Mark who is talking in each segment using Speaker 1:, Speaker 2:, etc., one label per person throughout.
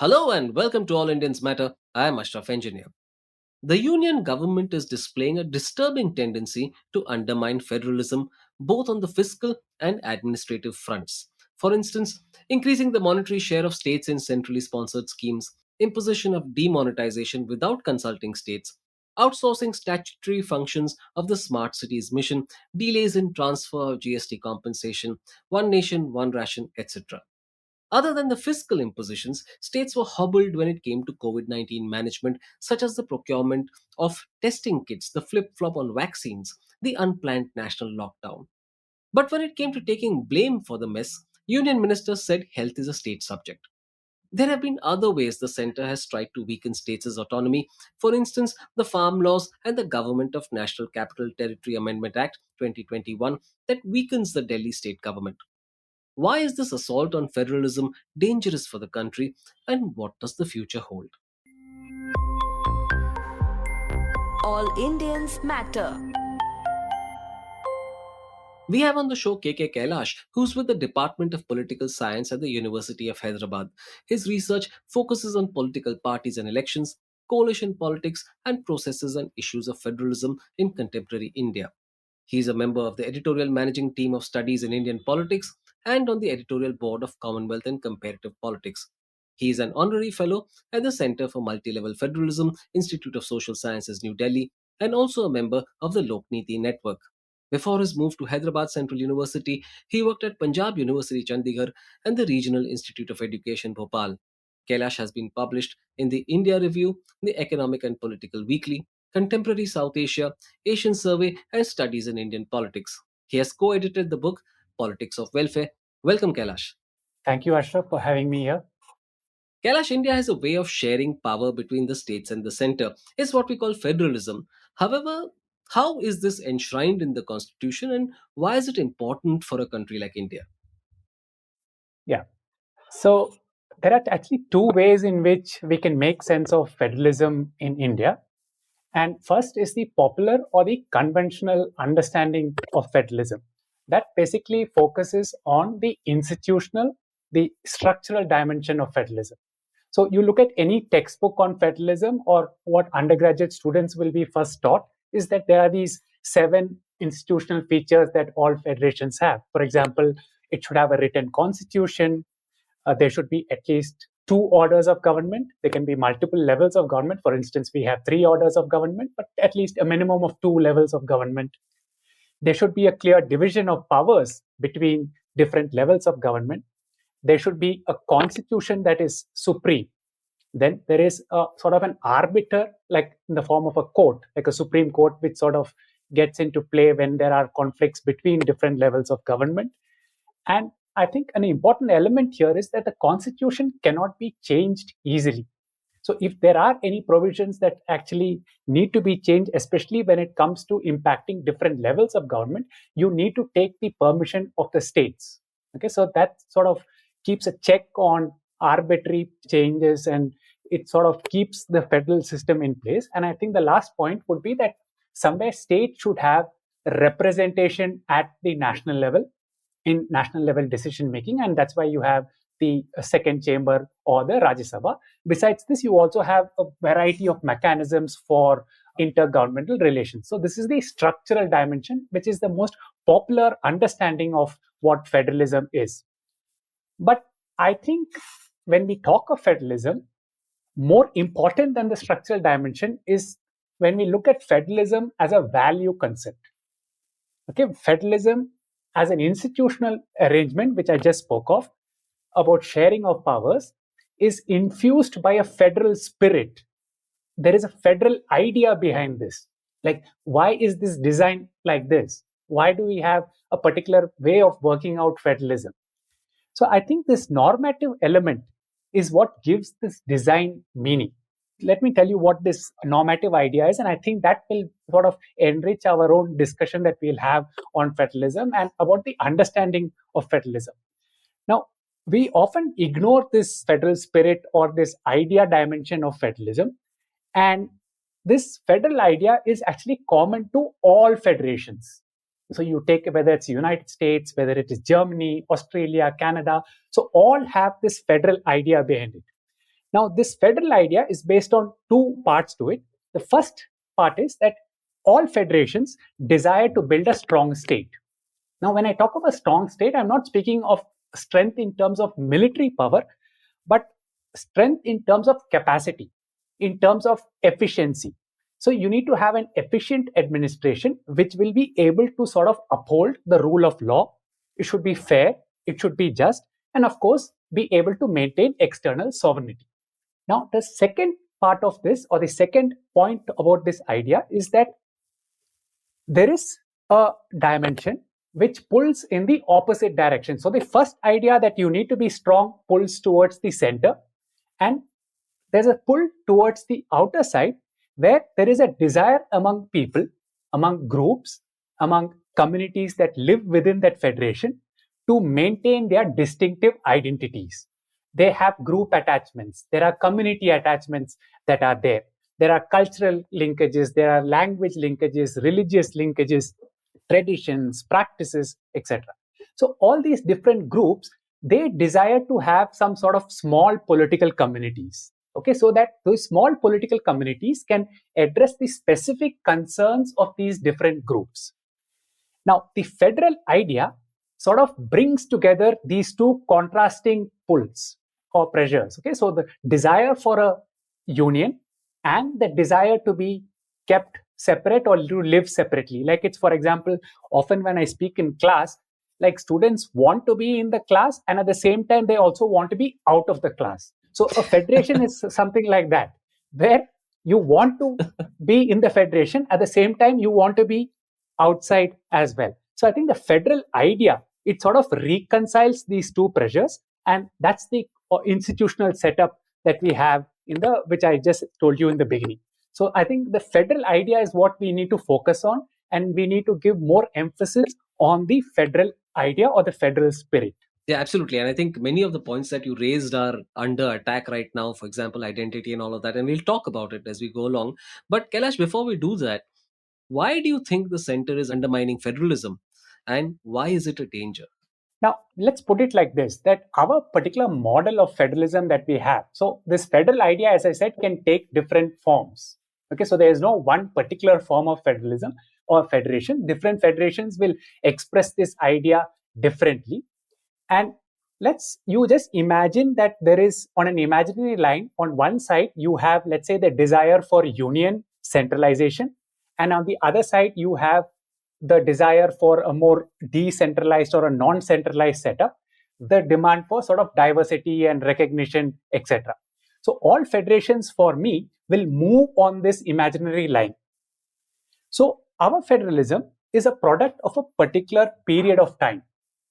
Speaker 1: Hello and welcome to All Indians Matter. I am Ashraf Engineer. The union government is displaying a disturbing tendency to undermine federalism both on the fiscal and administrative fronts. For instance, increasing the monetary share of states in centrally sponsored schemes, imposition of demonetization without consulting states, outsourcing statutory functions of the Smart Cities mission, delays in transfer of GST compensation, one nation, one ration, etc. Other than the fiscal impositions, states were hobbled when it came to COVID 19 management, such as the procurement of testing kits, the flip flop on vaccines, the unplanned national lockdown. But when it came to taking blame for the mess, union ministers said health is a state subject. There have been other ways the centre has tried to weaken states' autonomy, for instance, the farm laws and the Government of National Capital Territory Amendment Act 2021 that weakens the Delhi state government. Why is this assault on federalism dangerous for the country, and what does the future hold?
Speaker 2: All Indians matter.
Speaker 1: We have on the show KK Kailash, who's with the Department of Political Science at the University of Hyderabad. His research focuses on political parties and elections, coalition politics, and processes and issues of federalism in contemporary India. He is a member of the editorial managing team of studies in Indian politics and on the editorial board of Commonwealth and Comparative Politics. He is an honorary fellow at the Center for Multilevel Federalism, Institute of Social Sciences, New Delhi, and also a member of the Lokniti Network. Before his move to Hyderabad Central University, he worked at Punjab University Chandigarh and the Regional Institute of Education Bhopal. Kailash has been published in the India Review, the Economic and Political Weekly, Contemporary South Asia, Asian Survey, and Studies in Indian Politics. He has co edited the book Politics of Welfare. Welcome, Kailash.
Speaker 3: Thank you, Ashraf, for having me here.
Speaker 1: Kailash, India has a way of sharing power between the states and the center. It's what we call federalism. However, how is this enshrined in the constitution and why is it important for a country like India?
Speaker 3: Yeah. So there are actually two ways in which we can make sense of federalism in India. And first is the popular or the conventional understanding of federalism. That basically focuses on the institutional, the structural dimension of federalism. So you look at any textbook on federalism or what undergraduate students will be first taught is that there are these 7 institutional features that all federations have. For example, it should have a written constitution. There should be at least 2 orders of government. There can be multiple levels of government. For instance, we have 3 orders of government, but at least a minimum of 2 levels of government. There should be a clear division of powers between different levels of government. There should be a constitution that is supreme. Then there is a sort of an arbiter, like in the form of a court, like a Supreme Court, which sort of gets into play when there are conflicts between different levels of government. And I think an important element here is that the constitution cannot be changed easily. So if there are any provisions that actually need to be changed, especially when it comes to impacting different levels of government, you need to take the permission of the states. Okay, so that sort of keeps a check on arbitrary changes and it sort of keeps the federal system in place. And I think the last point would be that somewhere state should have representation at the national level in national level decision making, and that's why you have the second chamber or the Rajya Sabha. Besides this, you also have a variety of mechanisms for intergovernmental relations. So this is the structural dimension, which is the most popular understanding of what federalism is. But I think when we talk of federalism, more important than the structural dimension is when we look at federalism as a value concept. Okay, federalism as an institutional arrangement, which I just spoke of, about sharing of powers, is infused by a federal spirit. There is a federal idea behind this. Like, why is this designed like this? Why do we have a particular way of working out federalism? So I think this normative element is what gives this design meaning. Let me tell you what this normative idea is, and I think that will sort of enrich our own discussion that we'll have on federalism and about the understanding of federalism. Now, we often ignore this federal spirit or this idea dimension of federalism, and this federal idea is actually common to all federations. So you take whether it's United States, whether it is Germany, Australia, Canada, so all have this federal idea behind it. Now, this federal idea is based on two parts to it. The first part is that all federations desire to build a strong state. Now, when I talk of a strong state, I'm not speaking of strength in terms of military power, but strength in terms of capacity, in terms of efficiency. So you need to have an efficient administration which will be able to sort of uphold the rule of law. It should be fair, it should be just, and of course, be able to maintain external sovereignty. Now, the second part of this, or the second point about this idea, is that there is a dimension which pulls in the opposite direction. So the first idea that you need to be strong pulls towards the center, and there's a pull towards the outer side where there is a desire among people, among groups, among communities that live within that federation to maintain their distinctive identities. They have group attachments, there are community attachments that are there. There are cultural linkages, there are language linkages, religious linkages, traditions, practices, etc. So all these different groups, they desire to have some sort of small political communities. Okay, so that those small political communities can address the specific concerns of these different groups. Now, the federal idea sort of brings together these two contrasting pulls or pressures. Okay, so the desire for a union and the desire to be kept separate or to live separately. Like it's, for example, often when I speak in class, like students want to be in the class and at the same time they also want to be out of the class. So a federation is something like that, where you want to be in the federation at the same time you want to be outside as well. So I think the federal idea, it sort of reconciles these two pressures, and that's the institutional setup that we have in the, which I just told you in the beginning. So I think the federal idea is what we need to focus on, and we need to give more emphasis on the federal idea or the federal spirit.
Speaker 1: Yeah, absolutely. And I think many of the points that you raised are under attack right now, for example, identity and all of that. And we'll talk about it as we go along. But Kailash, before we do that, why do you think the center is undermining federalism? And why is it a danger?
Speaker 3: Now, let's put it like this, that our particular model of federalism that we have, so this federal idea, as I said, can take different forms. Okay, so there is no one particular form of federalism or federation. Different federations will express this idea differently. And you just imagine that there is, on an imaginary line, on one side, you have, let's say, the desire for union centralization. And on the other side, you have the desire for a more decentralized or a non-centralized setup, the demand for sort of diversity and recognition, etc. So all federations for me will move on this imaginary line. So our federalism is a product of a particular period of time,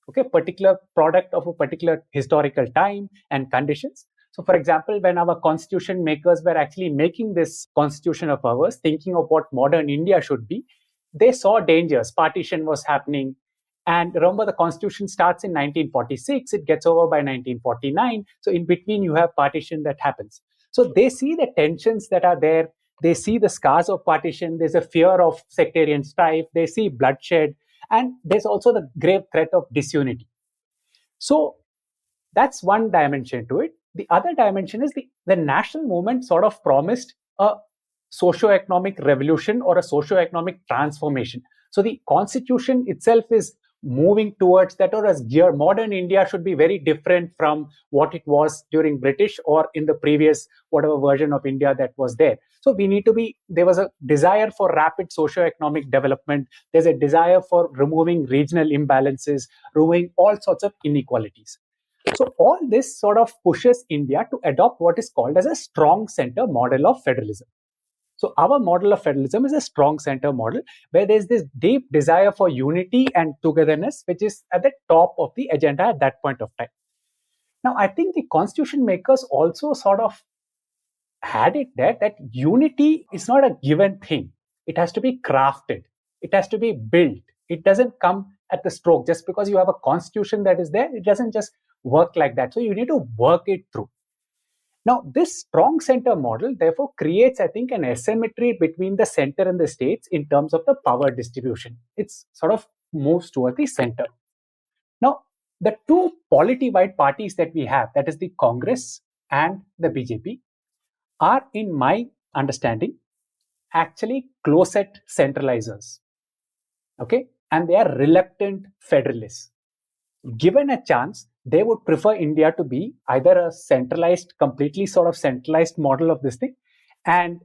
Speaker 3: okay, particular product of a particular historical time and conditions. So for example, when our constitution makers were actually making this constitution of ours, thinking of what modern India should be, they saw dangers. Partition was happening. And remember, the constitution starts in 1946, it gets over by 1949. So in between, you have partition that happens. So they see the tensions that are there. They see the scars of partition. There's a fear of sectarian strife. They see bloodshed. And there's also the grave threat of disunity. So that's one dimension to it. The other dimension is the national movement sort of promised a socio-economic revolution or a socio-economic transformation. So the constitution itself is moving towards that, or as modern India should be very different from what it was during British or in the previous whatever version of India that was there. So we need to be, there was a desire for rapid socio-economic development. There's a desire for removing regional imbalances, removing all sorts of inequalities. So all this sort of pushes India to adopt what is called as a strong center model of federalism. So our model of federalism is a strong center model where there's this deep desire for unity and togetherness, which is at the top of the agenda at that point of time. Now, I think the constitution makers also sort of had it there that unity is not a given thing. It has to be crafted. It has to be built. It doesn't come at the stroke. Just because you have a constitution that is there, it doesn't just work like that. So you need to work it through. Now, this strong center model, therefore, creates, I think, an asymmetry between the center and the states in terms of the power distribution. It's sort of moves toward the center. Now, the two polity-wide parties that we have, that is the Congress and the BJP are, in my understanding, actually closet centralizers. Okay, and they are reluctant federalists. Given a chance, they would prefer India to be either a centralized, completely sort of centralized model of this thing. And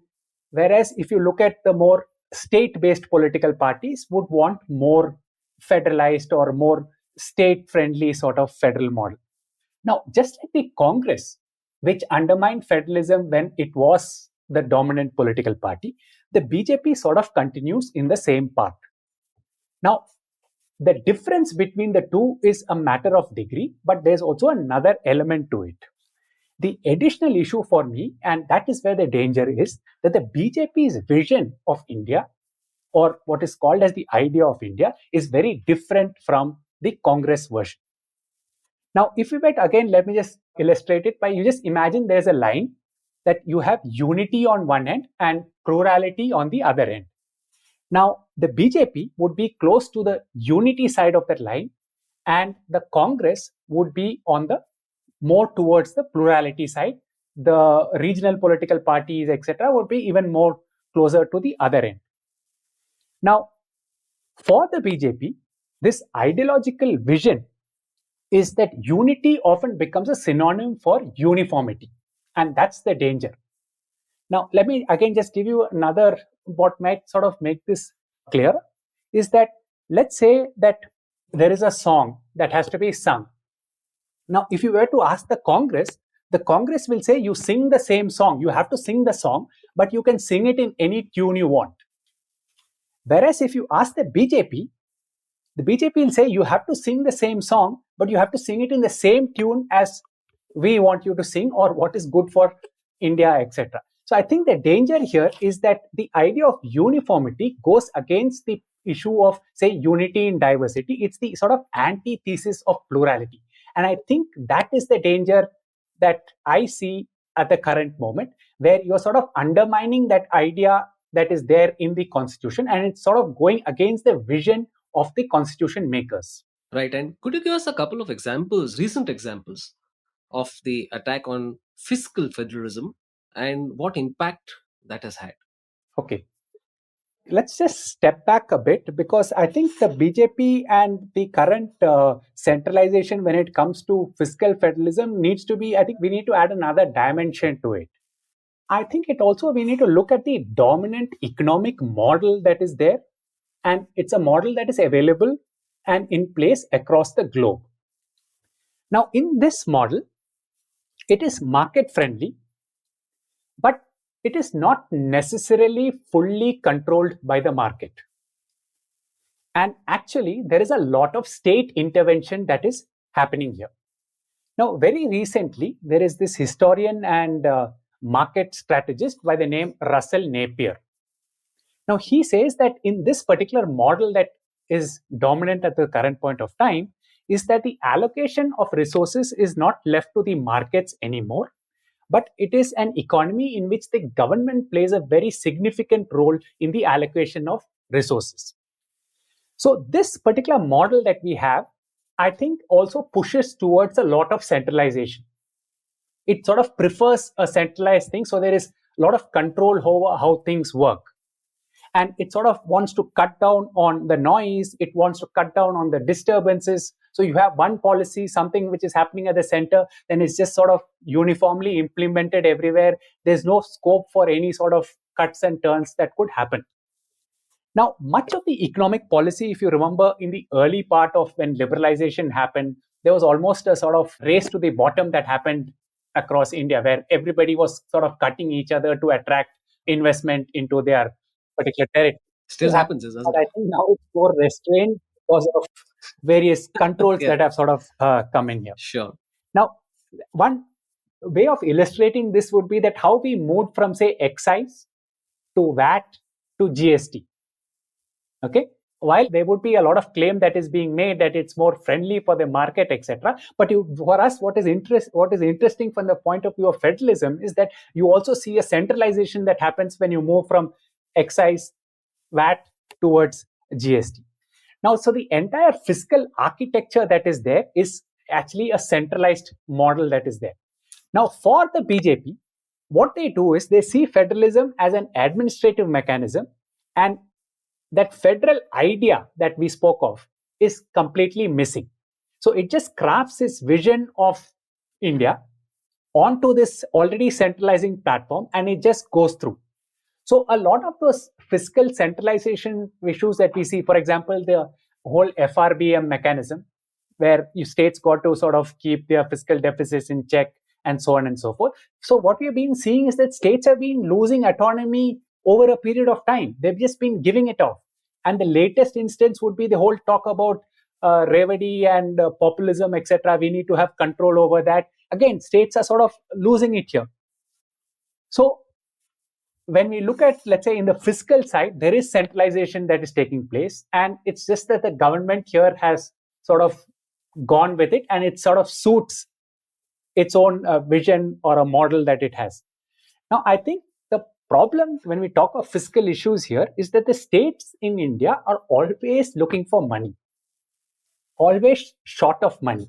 Speaker 3: whereas if you look at the more state-based political parties would want more federalized or more state-friendly sort of federal model. Now, just like the Congress, which undermined federalism when it was the dominant political party, the BJP sort of continues in the same path. Now, the difference between the two is a matter of degree, but there's also another element to it. The additional issue for me, and that is where the danger is, that the BJP's vision of India, or what is called as the idea of India, is very different from the Congress version. Now, if we wait again, let me just illustrate it by you just imagine there's a line that you have unity on one end and plurality on the other end. Now, the BJP would be close to the unity side of that line, and the Congress would be on the more towards the plurality side. The regional political parties, etc., would be even more closer to the other end. Now, for the BJP, this ideological vision is that unity often becomes a synonym for uniformity, and that's the danger. Now, let me again just give you another, what might sort of make this clear is that let's say that there is a song that has to be sung. Now, if you were to ask the Congress will say you sing the same song. You have to sing the song, but you can sing it in any tune you want. Whereas if you ask the BJP will say you have to sing the same song, but you have to sing it in the same tune as we want you to sing or what is good for India, etc. So I think the danger here is that the idea of uniformity goes against the issue of, say, unity in diversity. It's the sort of antithesis of plurality. And I think that is the danger that I see at the current moment, where you're sort of undermining that idea that is there in the Constitution, and it's sort of going against the vision of the Constitution makers.
Speaker 1: Right. And could you give us a couple of examples, recent examples, of the attack on fiscal federalism and what impact that has had?
Speaker 3: Okay. Let's just step back a bit, because I think the BJP and the current centralization when it comes to fiscal federalism needs to be, I think we need to add another dimension to it. I think it also, we need to look at the dominant economic model that is there, and it's a model that is available and in place across the globe. Now, in this model, it is market friendly, but it is not necessarily fully controlled by the market. And actually, there is a lot of state intervention that is happening here. Now, very recently, there is this historian and market strategist by the name Russell Napier. Now, he says that in this particular model that is dominant at the current point of time, is that the allocation of resources is not left to the markets anymore, but it is an economy in which the government plays a very significant role in the allocation of resources. So this particular model that we have, I think, also pushes towards a lot of centralization. It sort of prefers a centralized thing, so there is a lot of control over how things work. And it sort of wants to cut down on the noise, it wants to cut down on the disturbances. So you have one policy, something which is happening at the center, then it's just sort of uniformly implemented everywhere. There's no scope for any sort of cuts and turns that could happen. Now, much of the economic policy, if you remember in the early part of when liberalization happened, there was almost a sort of race to the bottom that happened across India, where everybody was sort of cutting each other to attract investment into their particular territory.
Speaker 1: Still happens, doesn't
Speaker 3: But
Speaker 1: it?
Speaker 3: I think now it's more restrained because of various controls
Speaker 1: Yeah.
Speaker 3: that have sort of come in here.
Speaker 1: Sure.
Speaker 3: Now, one way of illustrating this would be that how we moved from, say, excise to VAT to GST. Okay, while there would be a lot of claim that is being made that it's more friendly for the market, etc. But for us, what is interesting from the point of view of federalism is that you also see a centralization that happens when you move from excise, VAT towards GST. Now, so the entire fiscal architecture that is there is actually a centralized model that is there. Now, for the BJP, what they do is they see federalism as an administrative mechanism, and that federal idea that we spoke of is completely missing. So it just crafts this vision of India onto this already centralizing platform, and it just goes through. So a lot of those fiscal centralization issues that we see, for example, the whole FRBM mechanism, where states got to sort of keep their fiscal deficits in check and so on and so forth. So what we've been seeing is that states have been losing autonomy over a period of time. They've just been giving it off. And the latest instance would be the whole talk about Revadi and populism, etc. We need to have control over that. Again, states are sort of losing it here. So when we look at, let's say, in the fiscal side, there is centralization that is taking place. And it's just that the government here has sort of gone with it, and it sort of suits its own vision or a model that it has. Now, I think the problem when we talk of fiscal issues here is that the states in India are always looking for money, always short of money.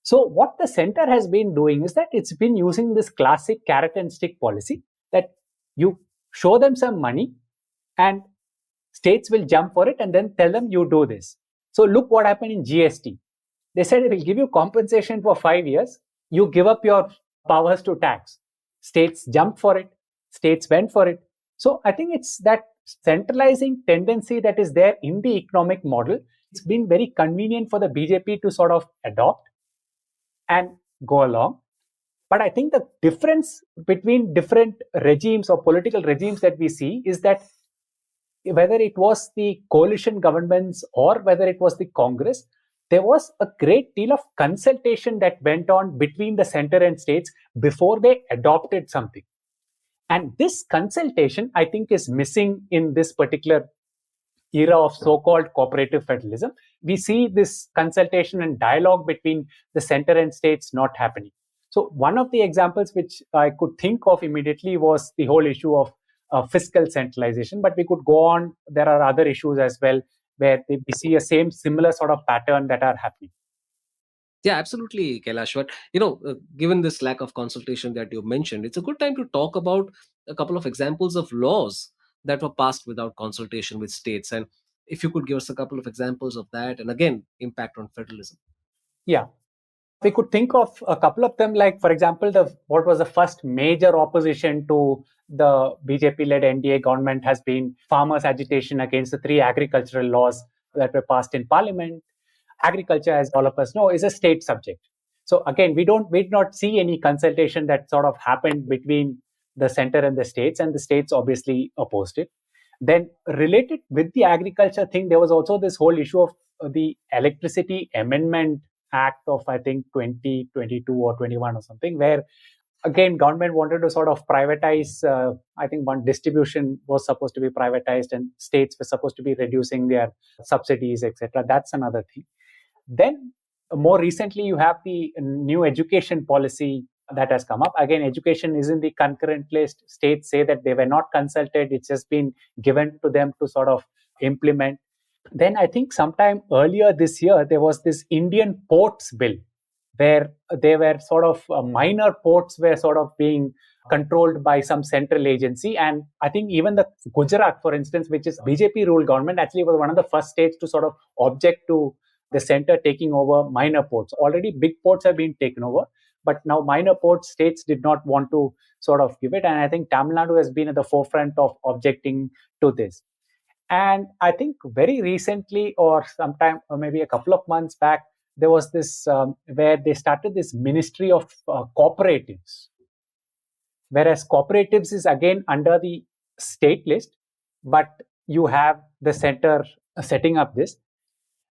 Speaker 3: So what the center has been doing is that it's been using this classic carrot and stick policy, that you show them some money and states will jump for it and then tell them you do this. So look what happened in GST. They said it will give you compensation for 5 years. You give up your powers to tax. States jumped for it. States went for it. So I think it's that centralizing tendency that is there in the economic model. It's been very convenient for the BJP to sort of adopt and go along. But I think the difference between different regimes or political regimes that we see is that whether it was the coalition governments or whether it was the Congress, there was a great deal of consultation that went on between the center and states before they adopted something. And this consultation, I think, is missing in this particular era of so-called cooperative federalism. We see this consultation and dialogue between the center and states not happening. So one of the examples which I could think of immediately was the whole issue of fiscal centralization, but we could go on. There are other issues as well where we see a similar sort of pattern that are happening.
Speaker 1: Yeah, absolutely, Kailash. But given this lack of consultation that you mentioned, it's a good time to talk about a couple of examples of laws that were passed without consultation with states. And if you could give us a couple of examples of that, and again, impact on federalism.
Speaker 3: Yeah. We could think of a couple of them, like, for example, what was the first major opposition to the BJP-led NDA government has been farmers' agitation against the 3 agricultural laws that were passed in Parliament. Agriculture, as all of us know, is a state subject. So again, we did not see any consultation that sort of happened between the center and the states obviously opposed it. Then related with the agriculture thing, there was also this whole issue of the Electricity Amendment Act of, I think, 2022 or 21 or something, where again government wanted to sort of privatize. I think one distribution was supposed to be privatized and states were supposed to be reducing their subsidies, etc. That's another thing. Then more recently, you have the new education policy that has come up. Again, education is in the concurrent list. States say that they were not consulted. It's just been given to them to sort of implement. Then I think sometime earlier this year, there was this Indian ports bill where they were sort of minor ports were sort of being controlled by some central agency. And I think even the Gujarat, for instance, which is BJP ruled government, actually was one of the first states to sort of object to the center taking over minor ports. Already big ports have been taken over, but now minor ports, states did not want to sort of give it. And I think Tamil Nadu has been at the forefront of objecting to this. And I think very recently, or sometime, or maybe a couple of months back, there was this where they started this ministry of cooperatives. Whereas cooperatives is again under the state list, but you have the center setting up this.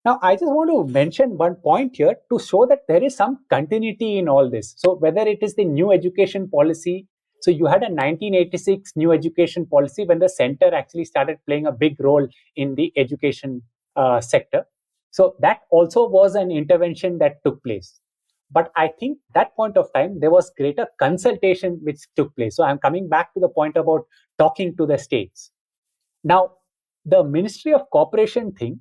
Speaker 3: Now, I just want to mention one point here to show that there is some continuity in all this. So whether it is the new education policy, so you had a 1986 new education policy when the center actually started playing a big role in the education sector. So that also was an intervention that took place. But I think that point of time, there was greater consultation which took place. So I'm coming back to the point about talking to the states. Now, the Ministry of Cooperation thing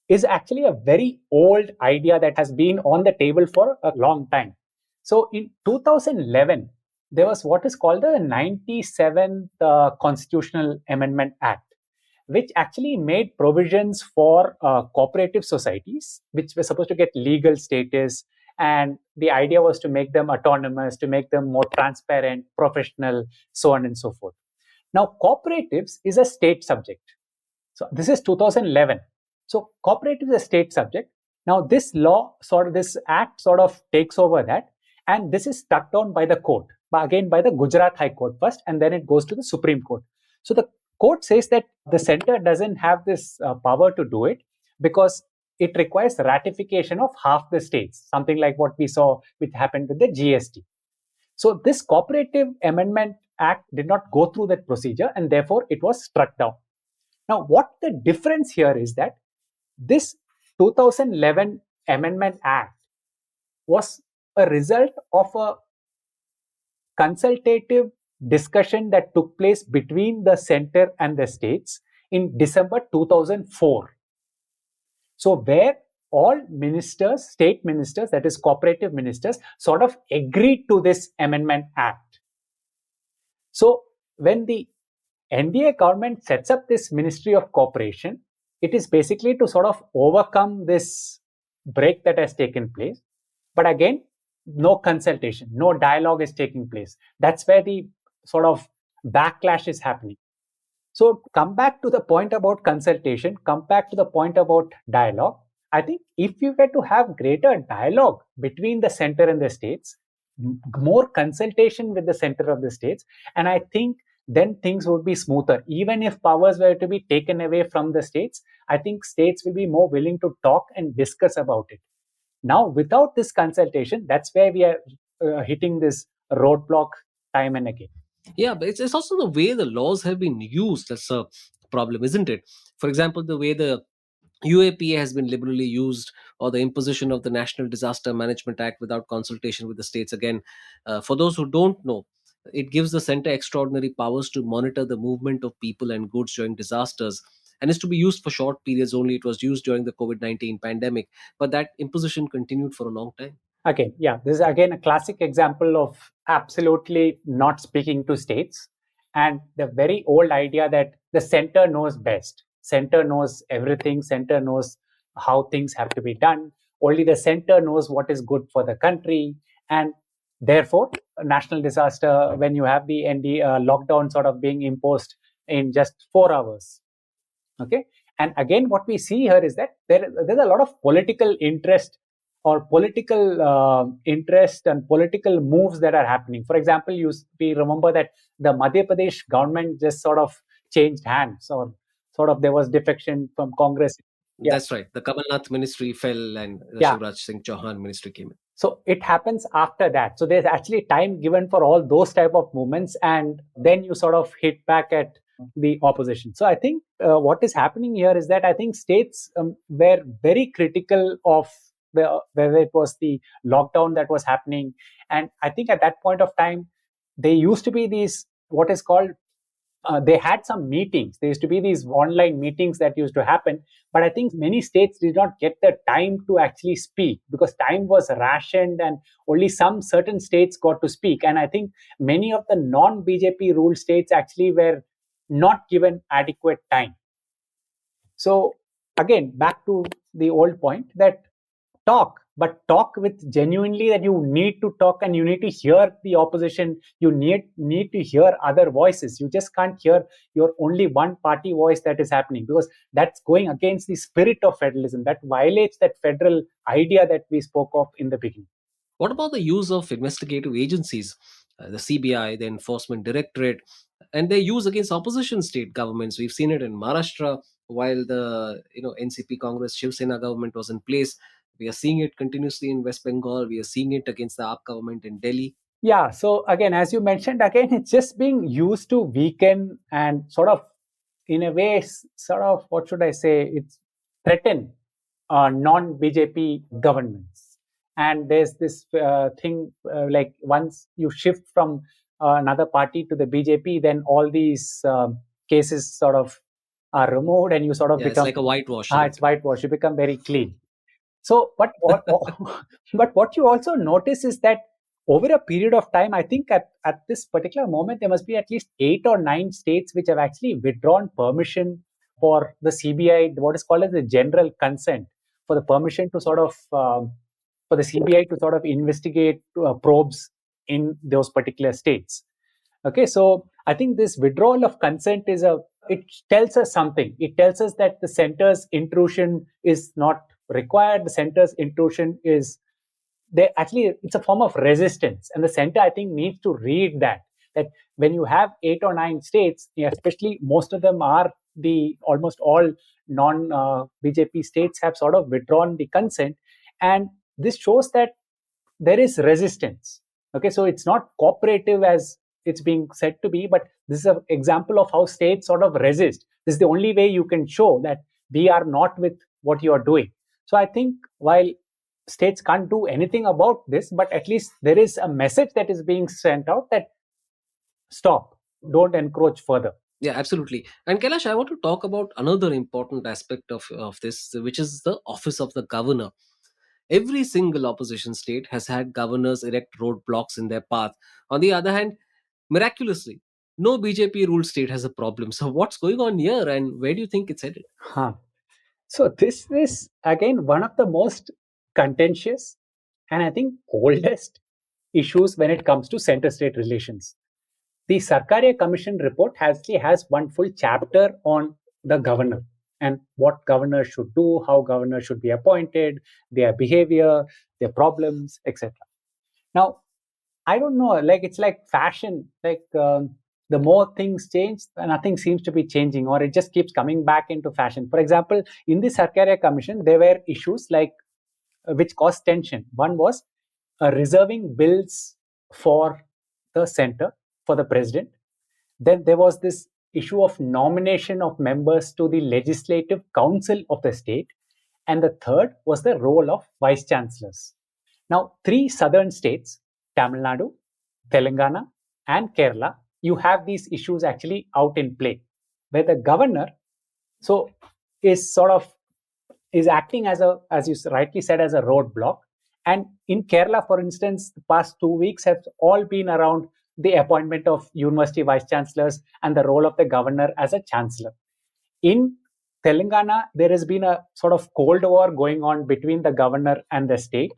Speaker 3: is actually a very old idea that has been on the table for a long time. So in 2011, there was what is called the 97th Constitutional Amendment Act, which actually made provisions for cooperative societies, which were supposed to get legal status. And the idea was to make them autonomous, to make them more transparent, professional, so on and so forth. Now, cooperatives is a state subject. So this is 2011. So cooperative is a state subject. Now this law this act sort of takes over that, and this is struck down by the court, but again by the Gujarat High Court first, and then it goes to the Supreme Court. So the court says that the center doesn't have this power to do it because it requires ratification of half the states, something like what we saw which happened with the GST. So this Cooperative Amendment Act did not go through that procedure, and therefore it was struck down. Now, what the difference here is that this 2011 Amendment Act was a result of a consultative discussion that took place between the center and the states in December 2004. So, where all ministers, state ministers, that is cooperative ministers, sort of agreed to this Amendment Act. So, when the NDA government sets up this Ministry of Cooperation, it is basically to sort of overcome this break that has taken place. But again, no consultation, no dialogue is taking place. That's where the sort of backlash is happening. So come back to the point about consultation, come back to the point about dialogue. I think if you were to have greater dialogue between the center and the states, more consultation with the center of the states, and I think then things would be smoother. Even if powers were to be taken away from the states, I think states will be more willing to talk and discuss about it. Now, without this consultation, that's where we are hitting this roadblock time and again.
Speaker 1: Yeah, but it's also the way the laws have been used that's a problem, isn't it? For example, the way the UAPA has been liberally used, or the imposition of the National Disaster Management Act without consultation with the states. Again, for those who don't know, it gives the center extraordinary powers to monitor the movement of people and goods during disasters, and is to be used for short periods only. It was used during the COVID-19 pandemic, but that imposition continued for a long time.
Speaker 3: Again, yeah, this is again a classic example of absolutely not speaking to states, and the very old idea that the center knows best. Center knows everything. Center knows how things have to be done. Only the center knows what is good for the country, and therefore, a national disaster, when you have the lockdown sort of being imposed in just 4 hours. Okay, and again, what we see here is that there's a lot of political interest or political interest and political moves that are happening. For example, we remember that the Madhya Pradesh government just sort of changed hands, or sort of there was defection from Congress. Yeah.
Speaker 1: That's right. The Kamal Nath ministry fell, and the
Speaker 3: Yeah.
Speaker 1: Shivraj Singh Chauhan ministry came in.
Speaker 3: So it happens after that. So there's actually time given for all those type of movements, and then you sort of hit back at the opposition. So I think what is happening here is that I think states were very critical of whether it was the lockdown that was happening. And I think at that point of time, there used to be these, what is called, they had some meetings. There used to be these online meetings that used to happen. But I think many states did not get the time to actually speak because time was rationed and only some certain states got to speak. And I think many of the non-BJP ruled states actually were not given adequate time. So again, back to the old point that talk, but talk with genuinely that you need to talk and you need to hear the opposition. You need to hear other voices. You just can't hear your only one party voice that is happening, because that's going against the spirit of federalism. That violates that federal idea that we spoke of in the beginning.
Speaker 1: What about the use of investigative agencies, the CBI, the Enforcement Directorate, and their use against opposition state governments? We've seen it in Maharashtra while the NCP Congress Shiv Sena government was in place. We are seeing it continuously in West Bengal. We are seeing it against the AAP government in Delhi.
Speaker 3: Yeah. So again, as you mentioned, again, it's just being used to weaken and sort of, in a way, sort of, what should I say? It's threaten non-BJP governments. And there's this thing like once you shift from another party to the BJP, then all these cases sort of are removed, and you sort of become.
Speaker 1: It's like a whitewash.
Speaker 3: It's whitewash. You become very clean. So, but what you also notice is that over a period of time, I think at this particular moment, there must be at least 8 or 9 states which have actually withdrawn permission for the CBI, what is called as the general consent, for the permission to sort of, for the CBI to sort of investigate probes in those particular states. Okay, so I think this withdrawal of consent it tells us something. It tells us that the center's intrusion is not required. The center's intrusion is it's a form of resistance, and the center, I think, needs to read that when you have 8 or 9 states, especially most of them are the almost all non BJP states have sort of withdrawn the consent, and this shows that there is resistance. Okay, so it's not cooperative as it's being said to be, but this is an example of how states sort of resist. This is the only way you can show that we are not with what you are doing. So I think while states can't do anything about this, but at least there is a message that is being sent out that stop, don't encroach further.
Speaker 1: Yeah, absolutely. And Kailash, I want to talk about another important aspect of this, which is the office of the governor. Every single opposition state has had governors erect roadblocks in their path. On the other hand, miraculously, no BJP ruled state has a problem. So, what's going on here, and where do you think it's headed?
Speaker 3: Huh. So this is again one of the most contentious and I think oldest issues when it comes to center-state relations. The Sarkaria Commission report actually has one full chapter on the governor and what governors should do, how governors should be appointed, their behavior, their problems, etc. Now, I don't know, like it's like fashion, like the more things change, nothing seems to be changing, or it just keeps coming back into fashion. For example, in the Sarkaria Commission, there were issues like which caused tension. One was reserving bills for the center, for the president. Then there was this issue of nomination of members to the legislative council of the state. And the third was the role of vice chancellors. Now, 3 southern states, Tamil Nadu, Telangana, and Kerala, you have these issues actually out in play, where the governor so is sort of is acting as you rightly said, as a roadblock. And in Kerala, for instance, the past 2 weeks have all been around the appointment of university vice chancellors and the role of the governor as a chancellor. In Telangana, there has been a sort of cold war going on between the governor and the state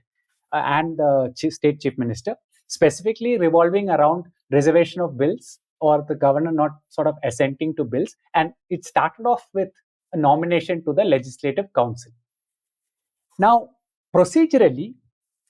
Speaker 3: and the state chief minister, specifically revolving around reservation of bills or the governor not sort of assenting to bills. And it started off with a nomination to the legislative council. Now, procedurally,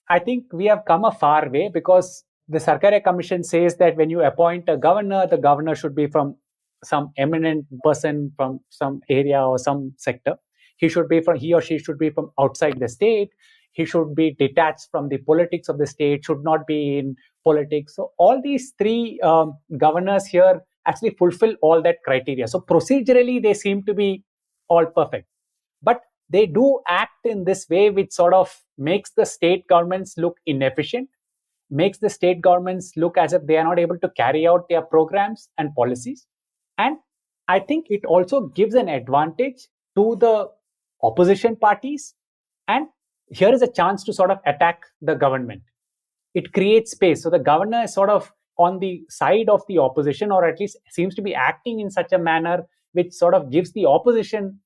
Speaker 3: I think we have come a far way, because the Sarkaria Commission says that when you appoint a governor, the governor should be from some eminent person from some area or some sector. He or she should be from outside the state. He should be detached from the politics of the state, should not be in politics. So all these 3 governors here actually fulfill all that criteria. So procedurally, they seem to be all perfect. But they do act in this way, which sort of makes the state governments look inefficient, makes the state governments look as if they are not able to carry out their programs and policies. And I think it also gives an advantage to the opposition parties. And here is a chance to sort of attack the government. It creates space. So the governor is sort of on the side of the opposition, or at least seems to be acting in such a manner which sort of gives the opposition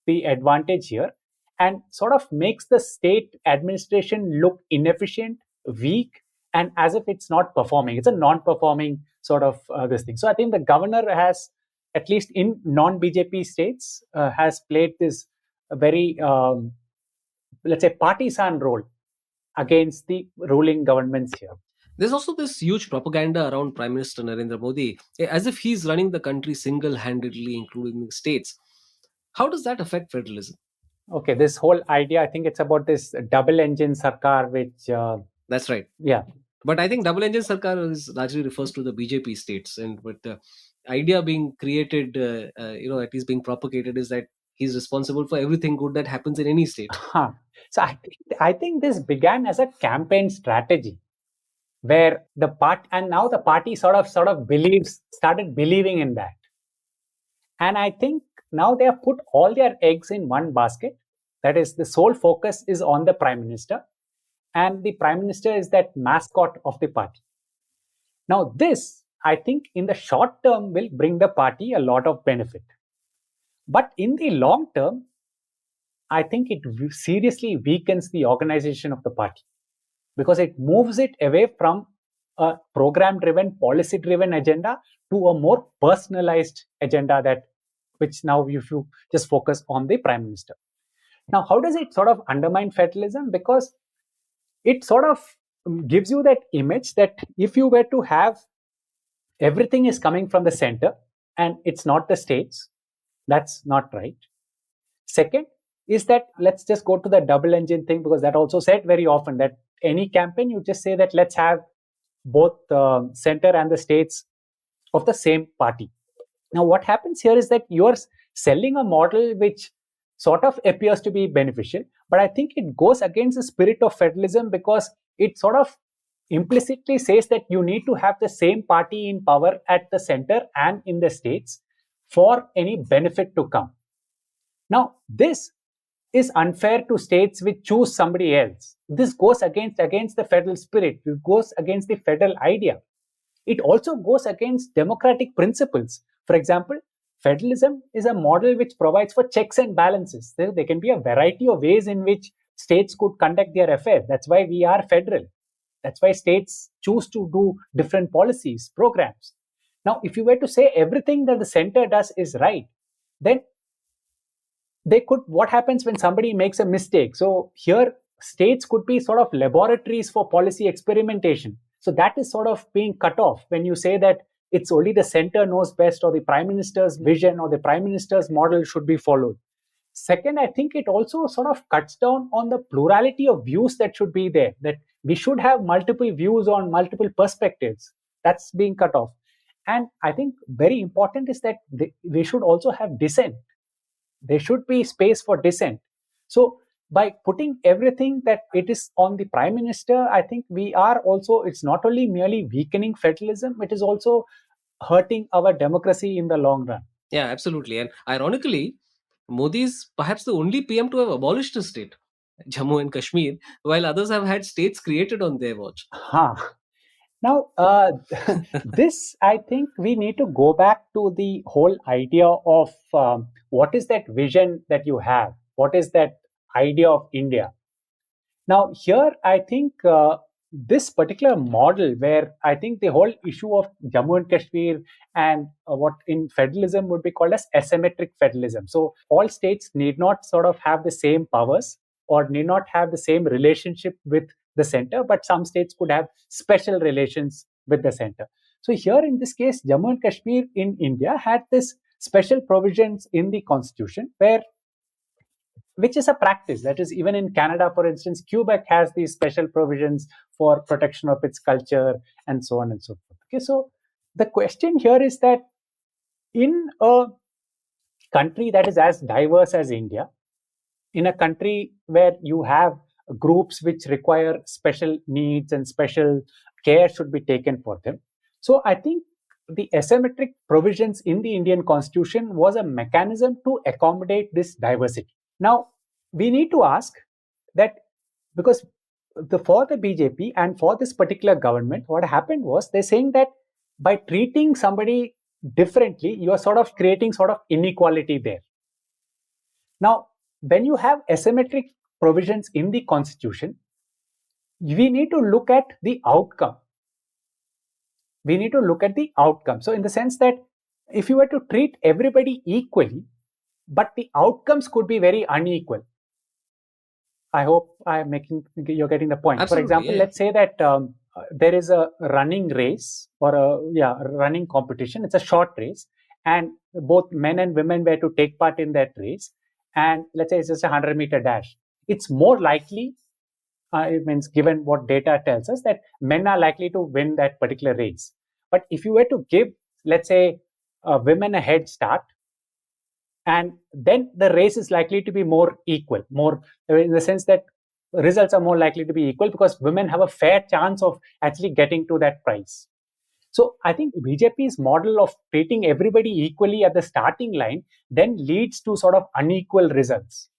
Speaker 3: the advantage here and sort of makes the state administration look inefficient, weak, and as if it's not performing. It's a non-performing sort of this thing. So I think the governor has, at least in non-BJP states, has played this very, let's say, partisan role against the ruling governments here.
Speaker 1: There's also this huge propaganda around Prime Minister Narendra Modi, as if he's running the country single handedly, including the states. How does that affect federalism?
Speaker 3: Okay, this whole idea, I think it's about this double engine sarkar, which.
Speaker 1: That's right.
Speaker 3: Yeah.
Speaker 1: But I think double engine sarkar largely refers to the BJP states. And but the idea being created, at least being propagated, is that he's responsible for everything good that happens in any state.
Speaker 3: Huh. So I think this began as a campaign strategy, where the party sort of started believing in that. And I think now they have put all their eggs in one basket. That is, the sole focus is on the prime minister. and the prime minister is that mascot of the party. Now, this, I think, in the short term will bring the party a lot of benefit. But in the long term, I think it seriously weakens the organization of the party because it moves it away from a program driven, policy driven agenda to a more personalized agenda that which now if you just focus on the prime minister. Now, how does it sort of undermine federalism? Because it sort of gives you that image that if you were to have everything is coming from the center and it's not the states, that's not right. Second is that let's just go to the double engine thing, because that also said very often that any campaign you just say that let's have both the center and the states of the same party. Now, what happens here is that you're selling a model which sort of appears to be beneficial, but I think it goes against the spirit of federalism because it sort of implicitly says that you need to have the same party in power at the center and in the states for any benefit to come. Now, this is unfair to states which choose somebody else. This goes against the federal spirit. It goes against the federal idea. It also goes against democratic principles. For example, federalism is a model which provides for checks and balances. There can be a variety of ways in which states could conduct their affairs. That's why we are federal. That's why states choose to do different policies, programs. Now, if you were to say everything that the center does is right, then what happens when somebody makes a mistake? So here, states could be sort of laboratories for policy experimentation. So that is sort of being cut off when you say that it's only the center knows best, or the prime minister's vision or the prime minister's model should be followed. Second, I think it also sort of cuts down on the plurality of views that should be there, that we should have multiple views on multiple perspectives. That's being cut off. And I think very important is that they should also have dissent. There should be space for dissent. So by putting everything that it is on the prime minister, I think we are also, it's not only merely weakening federalism, it is also hurting our democracy in the long run.
Speaker 1: Yeah, absolutely. And ironically, Modi is perhaps the only PM to have abolished a state, Jammu and Kashmir, while others have had states created on their watch.
Speaker 3: Huh. Now, this, I think we need to go back to the whole idea of what is that vision that you have? What is that idea of India? Now, here, I think this particular model where I think the whole issue of Jammu and Kashmir and what in federalism would be called as asymmetric federalism. So all states need not sort of have the same powers or need not have the same relationship with the center, but some states could have special relations with the center. So here in this case, Jammu and Kashmir in India had this special provisions in the constitution which is a practice. That is, even in Canada, for instance, Quebec has these special provisions for protection of its culture and so on and so forth. Okay, so the question here is that in a country that is as diverse as India, in a country where you have groups which require special needs and special care should be taken for them. So I think the asymmetric provisions in the Indian constitution was a mechanism to accommodate this diversity. Now, we need to ask that because for the BJP and for this particular government, what happened was they're saying that by treating somebody differently, you are sort of creating sort of inequality there. Now, when you have asymmetric provisions in the constitution, we need to look at the outcome. We need to look at the outcome. So in the sense that if you were to treat everybody equally, but the outcomes could be very unequal. I hope you're getting the point.
Speaker 1: Absolutely,
Speaker 3: for example,
Speaker 1: yeah.
Speaker 3: Let's say that there is a running race or a running competition. It's a short race, and both men and women were to take part in that race. And let's say it's just a 100-meter dash. It's more likely, it means given what data tells us, that men are likely to win that particular race. But if you were to give, let's say, women a head start, and then the race is likely to be more equal, more in the sense that results are more likely to be equal because women have a fair chance of actually getting to that prize. So I think BJP's model of treating everybody equally at the starting line then leads to sort of unequal results.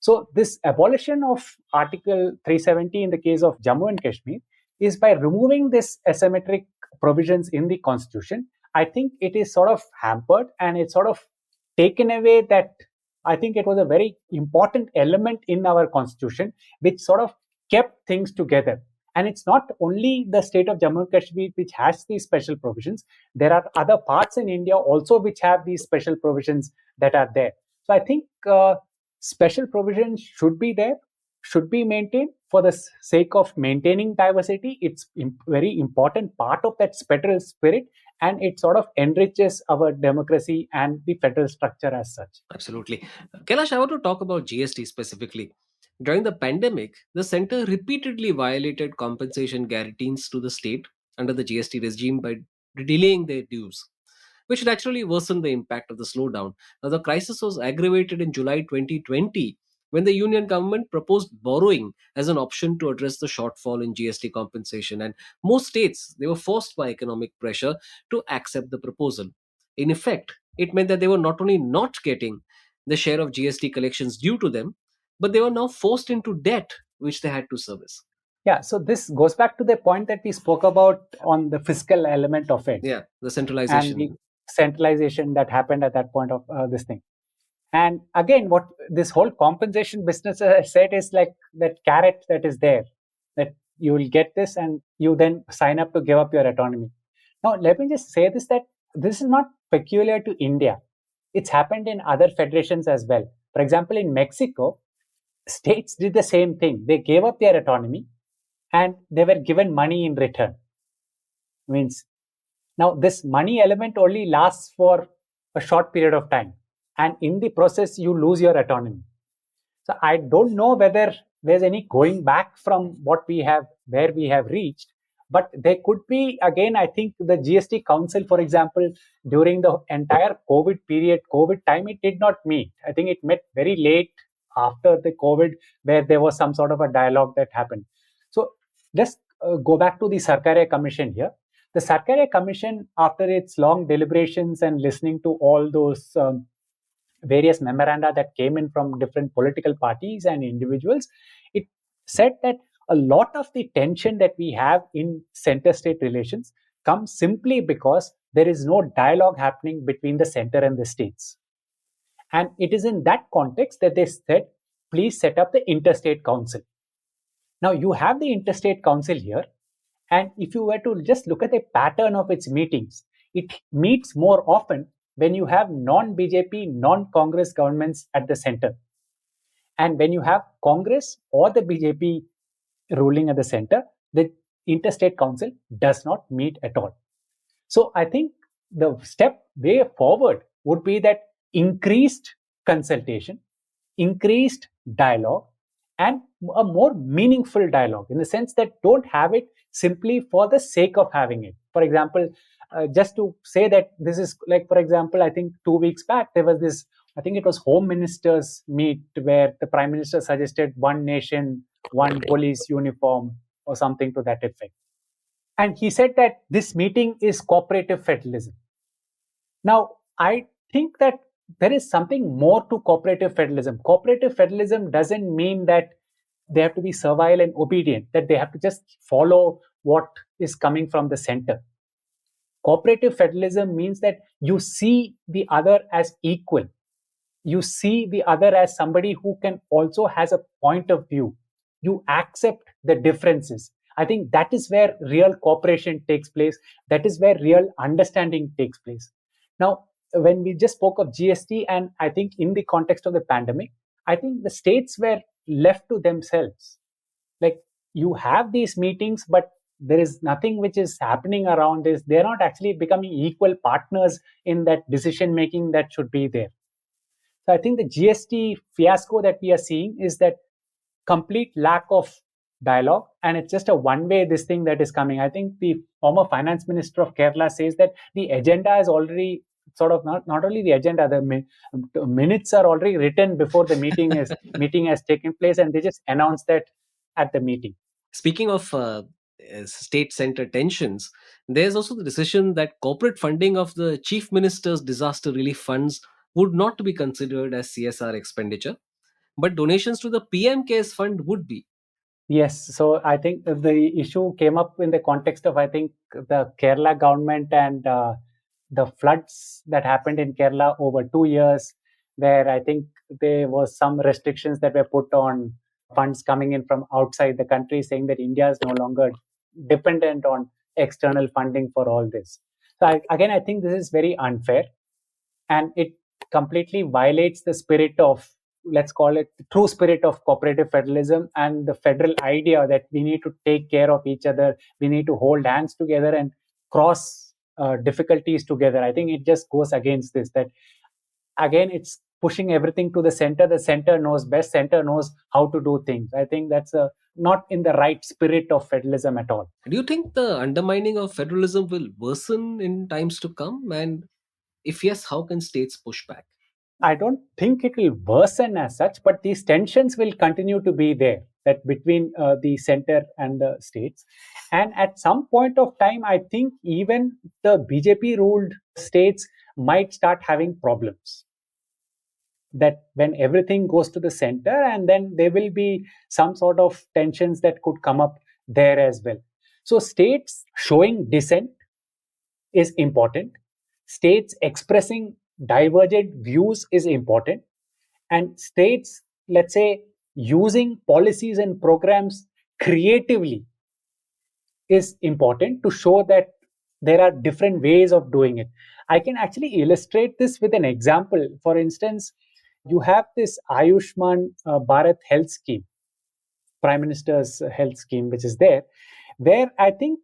Speaker 3: So this abolition of Article 370 in the case of Jammu and Kashmir is by removing this asymmetric provisions in the constitution. I think it is sort of hampered and it's sort of taken away that I think it was a very important element in our constitution which sort of kept things together. And it's not only the state of Jammu and Kashmir which has these special provisions. There are other parts in India also which have these special provisions that are there. So I think special provisions should be there, should be maintained for the sake of maintaining diversity. It's very important part of that federal spirit, and it sort of enriches our democracy and the federal structure as such.
Speaker 1: Absolutely. Kailash, I want to talk about GST specifically. During the pandemic, the center repeatedly violated compensation guarantees to the state under the GST regime by delaying their dues, which naturally worsened the impact of the slowdown. Now, the crisis was aggravated in July 2020 when the union government proposed borrowing as an option to address the shortfall in GST compensation, and most states they were forced by economic pressure to accept the proposal. In effect, it meant that they were not only not getting the share of GST collections due to them, but they were now forced into debt which they had to service.
Speaker 3: Yeah, so this goes back to the point that we spoke about on the fiscal element of it
Speaker 1: Yeah, the
Speaker 3: and the
Speaker 1: centralization.
Speaker 3: centralization that happened at that point of this thing. And again, what this whole compensation business, as I said, is like that carrot that is there, that you will get this and you then sign up to give up your autonomy. Now, let me just say this, that this is not peculiar to India. It's happened in other federations as well. For example, in Mexico, states did the same thing. They gave up their autonomy and they were given money in return. Means now this money element only lasts for a short period of time, and in the process you lose your autonomy. So I don't know whether there's any going back from what we have, where we have reached, but there could be again. I think the GST Council, for example, during the entire COVID period, COVID time, it did not meet. I think it met very late after the COVID, where there was some sort of a dialogue that happened. So let's go back to the Sarkaria Commission here. The Sarkaria Commission, after its long deliberations and listening to all those various memoranda that came in from different political parties and individuals, it said that a lot of the tension that we have in center state relations comes simply because there is no dialogue happening between the center and the states. And it is in that context that they said, please set up the interstate council. Now, you have the interstate council here, and if you were to just look at the pattern of its meetings, it meets more often when you have non BJP, non Congress governments at the center. And when you have Congress or the BJP ruling at the center, the interstate council does not meet at all. So I think the step way forward would be that increased consultation, increased dialogue, and a more meaningful dialogue, in the sense that don't have it simply for the sake of having it. For example, just to say that this is like, for example, I think 2 weeks back, there was this, I think it was Home Ministers meet where the Prime Minister suggested one nation, one police uniform or something to that effect. And he said that this meeting is cooperative federalism. Now, I think that there is something more to cooperative federalism. Cooperative federalism doesn't mean that they have to be servile and obedient, that they have to just follow what is coming from the center. Cooperative federalism means that you see the other as equal. You see the other as somebody who can also has a point of view. You accept the differences. I think that is where real cooperation takes place. That is where real understanding takes place. Now, when we just spoke of GST, and I think in the context of the pandemic, I think the states were left to themselves. Like, you have these meetings, but there is nothing which is happening around this. They're not actually becoming equal partners in that decision making that should be there. So I think the GST fiasco that we are seeing is that complete lack of dialogue, and it's just a one-way this thing that is coming. I think the former finance minister of Kerala says that the agenda is already sort of not only the agenda, the minutes are already written before the meeting has taken place, and they just announce that at the meeting.
Speaker 1: Speaking of state center tensions, there's also the decision that corporate funding of the chief minister's disaster relief funds would not be considered as CSR expenditure. but donations to the PM Cares Fund would be.
Speaker 3: Yes, so I think the issue came up in the context of, I think, the Kerala government and the floods that happened in Kerala over 2 years, where I think there was some restrictions that were put on funds coming in from outside the country, saying that India is no longer dependent on external funding for all this. So again, I think this is very unfair, and it completely violates the spirit of, let's call it, the true spirit of cooperative federalism and the federal idea that we need to take care of each other, we need to hold hands together and cross difficulties together. I think it just goes against this, that again it's pushing everything to the center. The center knows best, center knows how to do things. I think that's not in the right spirit of federalism at all.
Speaker 1: Do you think the undermining of federalism will worsen in times to come? And if yes, how can states push back?
Speaker 3: I don't think it will worsen as such, but these tensions will continue to be there, that between the center and the states. And at some point of time, I think even the BJP ruled states might start having problems. That when everything goes to the center, and then there will be some sort of tensions that could come up there as well. So, states showing dissent is important. States expressing divergent views is important. And states, let's say, using policies and programs creatively is important to show that there are different ways of doing it. I can actually illustrate this with an example. For instance, you have this Ayushman Bharat health scheme, Prime Minister's health scheme, which is there, where I think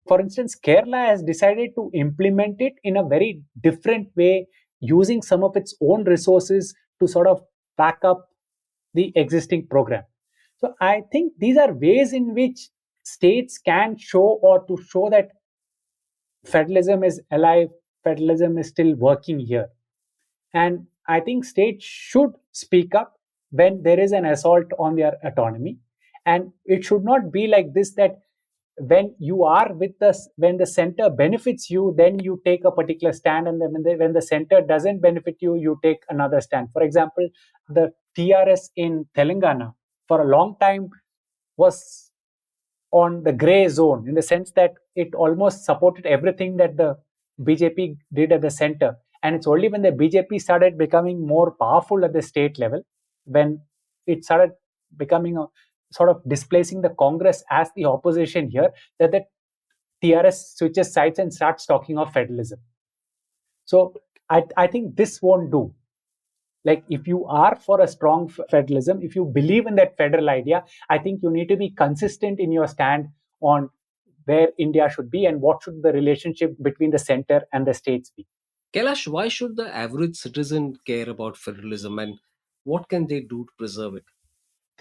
Speaker 3: for instance, Kerala has decided to implement it in a very different way, using some of its own resources to sort of back up the existing program. So I think these are ways in which states can show, or to show that federalism is alive, federalism is still working here. And I think states should speak up when there is an assault on their autonomy. And it should not be like this, that when you are with us, when the center benefits you, then you take a particular stand, and then when the center doesn't benefit you, you take another stand. For example, the TRS in Telangana for a long time was on the gray zone, in the sense that it almost supported everything that the BJP did at the center. And it's only when the BJP started becoming more powerful at the state level, when it started becoming a sort of displacing the Congress as the opposition here, that the TRS switches sides and starts talking of federalism. So I think this won't do. Like, if you are for a strong federalism, if you believe in that federal idea, I think you need to be consistent in your stand on where India should be and what should the relationship between the center and the states be.
Speaker 1: Kailash, why should the average citizen care about federalism, and what can they do to preserve it?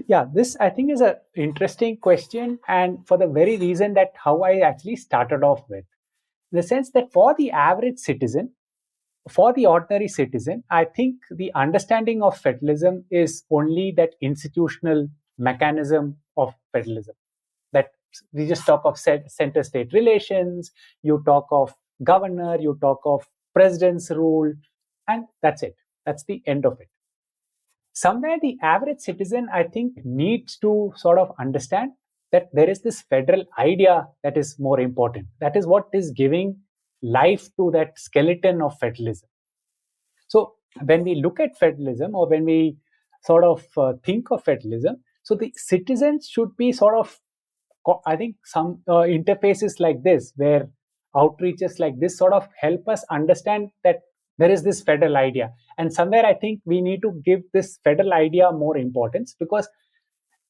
Speaker 3: Yeah, this I think is an interesting question, and for the very reason that how I actually started off with, in the sense that for the average citizen, for the ordinary citizen, I think the understanding of federalism is only that institutional mechanism of federalism. That we just talk of center state relations, you talk of governor, you talk of president's rule, and that's it. That's the end of it. Somewhere the average citizen, I think, needs to sort of understand that there is this federal idea that is more important. That is what is giving life to that skeleton of federalism. So when we look at federalism, or when we sort of think of federalism, so the citizens should be sort of, I think, some interfaces like this, where outreaches like this sort of help us understand that there is this federal idea. And somewhere I think we need to give this federal idea more importance, because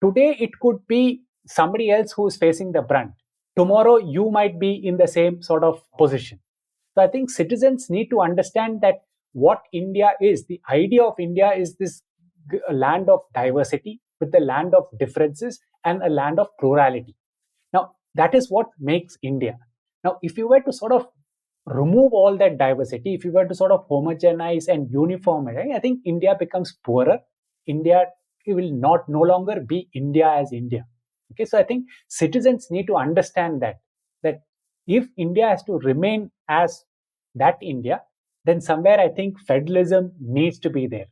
Speaker 3: today it could be somebody else who is facing the brunt. Tomorrow you might be in the same sort of position. So I think citizens need to understand that what India is, the idea of India is this land of diversity with the land of differences and a land of plurality. Now, that is what makes India. Now, if you were to sort of remove all that diversity, if you were to sort of homogenize and uniform it, I think India becomes poorer. India will not no longer be India as India. Okay, so I think citizens need to understand that if India has to remain as that India, then somewhere I think federalism needs to be there.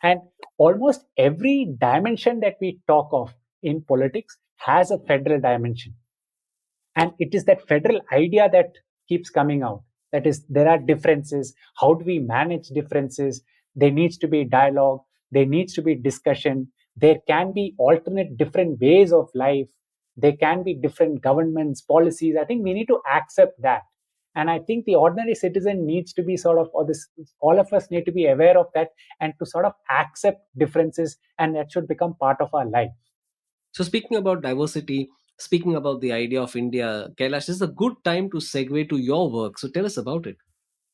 Speaker 3: And almost every dimension that we talk of in politics has a federal dimension. And it is that federal idea that keeps coming out. That is, there are differences. How do we manage differences? There needs to be dialogue. There needs to be discussion. There can be alternate different ways of life. There can be different governments, policies. I think we need to accept that. And I think the ordinary citizen needs to be sort of, or this, all of us need to be aware of that and to sort of accept differences, and that should become part of our life.
Speaker 1: So, speaking about diversity, speaking about the idea of India, Kailash, this is a good time to segue to your work. So, tell us about it.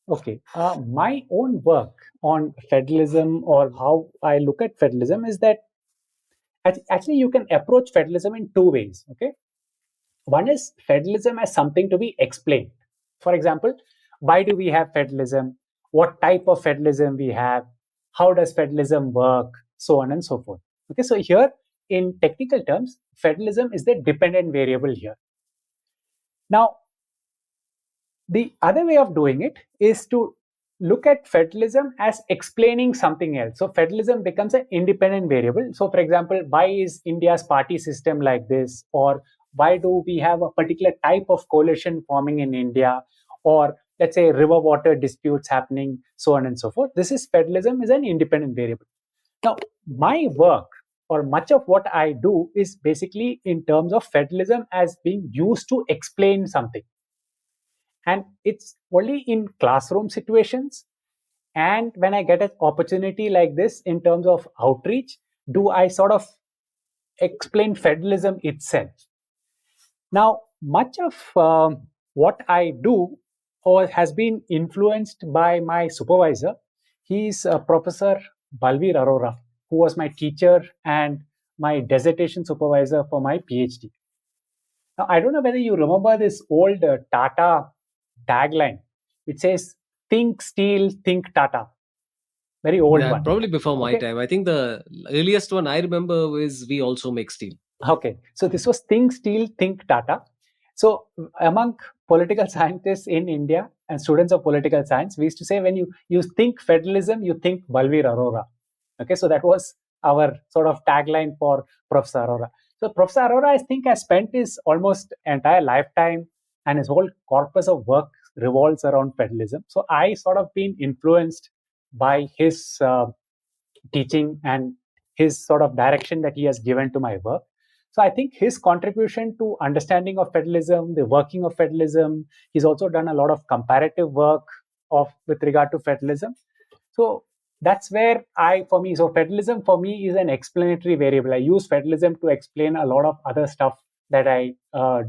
Speaker 3: Okay. My own work on federalism, or how I look at federalism, is that actually you can approach federalism in two ways. Okay. One is federalism as something to be explained. For example, why do we have federalism? What type of federalism we have? How does federalism work? So on and so forth. Okay. So here, in technical terms, federalism is the dependent variable here. Now, the other way of doing it is to look at federalism as explaining something else. So federalism becomes an independent variable. So for example, why is India's party system like this? Or why do we have a particular type of coalition forming in India? Or let's say river water disputes happening, so on and so forth. This is federalism is an independent variable. Now, my work or much of what I do is basically in terms of federalism as being used to explain something. And it's only in classroom situations and when I get an opportunity like this in terms of outreach, do I sort of explain federalism itself. Now, much of what I do or has been influenced by my supervisor. He's Professor Balveer Arora, who was my teacher and my dissertation supervisor for my PhD. Now, I don't know whether you remember this old Tata tagline, which says, think steel, think Tata. Very old
Speaker 1: Yeah,
Speaker 3: one.
Speaker 1: probably before my
Speaker 3: Okay.
Speaker 1: time. I think the earliest one I remember was we also make steel.
Speaker 3: Okay. So this was think steel, think Tata. So among political scientists in India and students of political science, we used to say when you think federalism, you think Balveer Arora. Okay. So that was our sort of tagline for Professor Arora. So Professor Arora, I think, has spent his almost entire lifetime and his whole corpus of work revolves around federalism. So I sort of been influenced by his teaching and his sort of direction that he has given to my work. So I think his contribution to understanding of federalism, the working of federalism, he's also done a lot of comparative work of with regard to federalism. So that's where so federalism for me is an explanatory variable. I use federalism to explain a lot of other stuff that I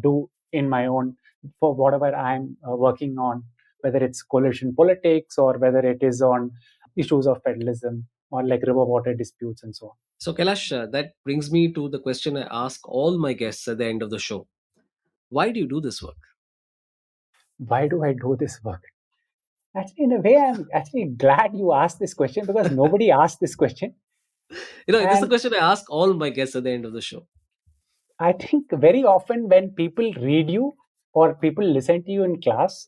Speaker 3: do in my own for whatever I'm working on, whether it's coalition politics or whether it is on issues of federalism or like river water disputes and so on.
Speaker 1: So, Kailash, that brings me to the question I ask all my guests at the end of the show. Why do you do this work?
Speaker 3: Why do I do this work? Actually, in a way, I'm actually glad you asked this question because nobody asked this question.
Speaker 1: This is the
Speaker 3: And
Speaker 1: question I ask all my guests at the end of the show.
Speaker 3: I think very often when people read you or people listen to you in class,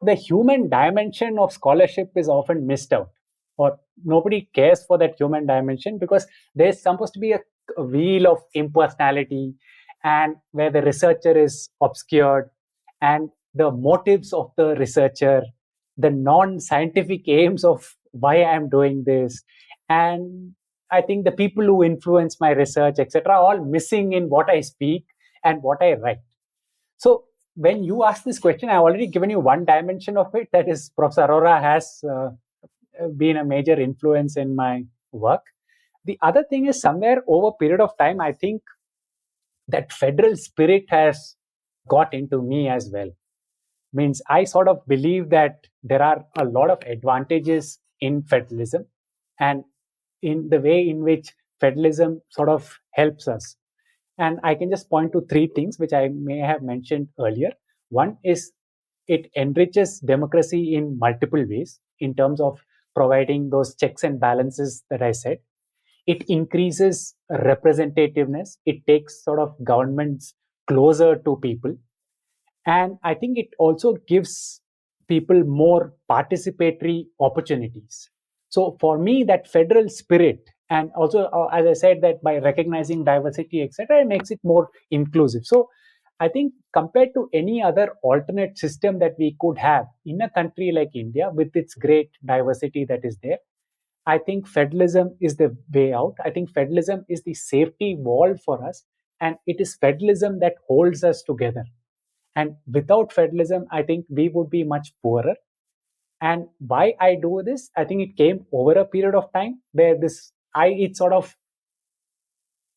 Speaker 3: the human dimension of scholarship is often missed out, or nobody cares for that human dimension because there's supposed to be a wheel of impersonality and where the researcher is obscured and the motives of the researcher, the non-scientific aims of why I'm doing this, and I think the people who influence my research, etc., all missing in what I speak and what I write. So when you ask this question, I've already given you one dimension of it. That is, Professor Arora has been a major influence in my work. The other thing is somewhere over a period of time, I think that federal spirit has got into me as well. Means I sort of believe that there are a lot of advantages in federalism and in the way in which federalism sort of helps us. And I can just point to three things which I may have mentioned earlier. One is it enriches democracy in multiple ways in terms of providing those checks and balances that I said. It increases representativeness. It takes sort of governments closer to people. And I think it also gives people more participatory opportunities. So for me, that federal spirit, and also as I said, that by recognizing diversity, etc., it makes it more inclusive. So I think compared to any other alternate system that we could have in a country like India with its great diversity that is there, I think federalism is the way out. I think federalism is the safety wall for us, and it is federalism that holds us together. And without federalism, I think we would be much poorer. And why I do this, I think it came over a period of time where it sort of,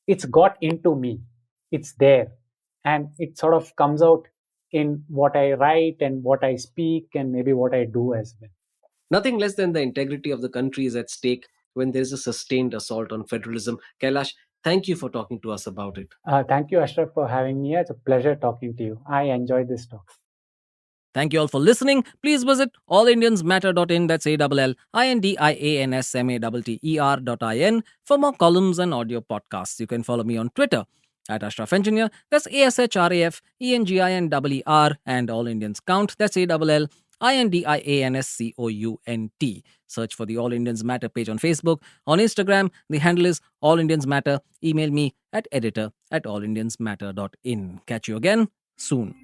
Speaker 3: it's got into me. It's there. And it sort of comes out in what I write and what I speak and maybe what I do as well.
Speaker 1: Nothing less than the integrity of the country is at stake when there is a sustained assault on federalism. Kailash, thank you for talking to us about it.
Speaker 3: Thank you, Ashraf, for having me. It's a pleasure talking to you. I enjoyed this talk.
Speaker 4: Thank you all for listening. Please visit allindiansmatter.in, that's ALLINDIANSMATTER.in, for more columns and audio podcasts. You can follow me on Twitter at Ashraf Engineer, that's ASHRAFENGINER, and All Indians Count, that's ALLINDIANSCOUNT. Search for the All Indians Matter page on Facebook. On Instagram, the handle is All Indians Matter. Email me at editor@allindiansmatter.in. Catch you again soon.